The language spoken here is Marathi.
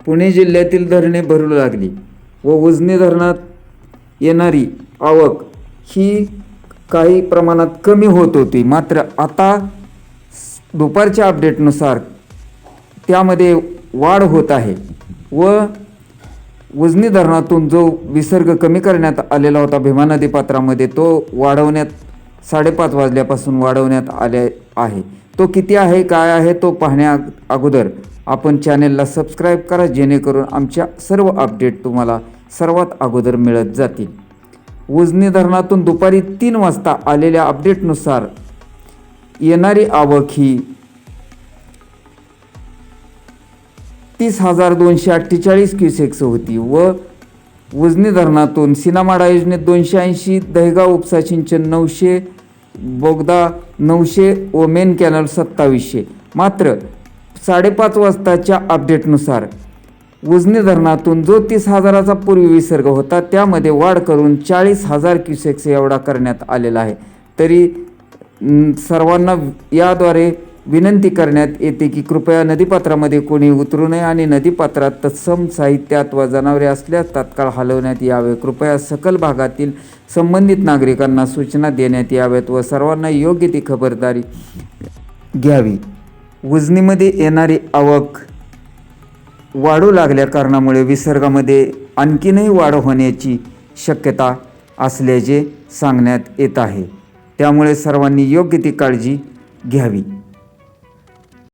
पुणे जिल्ह्यातील धरणे भरू लागली व उजनी धरणात येणारी आवक ही काही प्रमाणात कमी होत होती. मात्र आता दुपारच्या अपडेटनुसार त्यामध्ये वाढ होत आहे व उजनी धरणातून जो विसर्ग कमी करण्यात आलेला होता भीमा नदी पात्रामध्ये तो वाढवण्यात 5:30 वाजल्यापासून वाढवण्यात आले आहे. तो किती आहे काय आहे तो पाहण्या अगोदर आपण चॅनेलला सबस्क्राईब करा, जेणेकरून आमच्या सर्व अपडेट तुम्हाला सर्वात अगोदर मिळत जातील. उजनी धरणातून दुपारी 3 वाजता आलेल्या अपडेटनुसार येणारी आवक ही 30,248 क्युसेक्स होती व उजनी धरणातून सिनामाडा योजनेत 280, दहेगाव उपसा सिंचन 900, बोगदा 900 व मेन कॅनल 2700. मात्र 5:30 वाजताच्या अपडेटनुसार उजनी धरणातून जो 30,000चा पूर्वी विसर्ग होता त्यामध्ये वाढ करून 40,000 क्युसेक्स एवढा करण्यात आलेला आहे. तरी सर्वांना याद्वारे विनंती करण्यात येते की कृपया नदीपात्रामध्ये कोणी उतरू नये आणि नदीपात्रात तत्सम साहित्य अथवा जनावरे असल्यास तात्काळ हलवण्यात यावे. कृपया सकल भागातील संबंधित नागरिकांना सूचना देण्यात याव्यात व सर्वांना योग्य ती खबरदारी घ्यावी. उजनीमध्ये येणारी आवक वाढू लागल्या कारणामुळे विसर्गामध्ये आणखीनही वाढ होण्याची शक्यता असल्याचे सांगण्यात येत आहे. त्यामुळे सर्वांनी योग्य ती काळजी घ्यावी.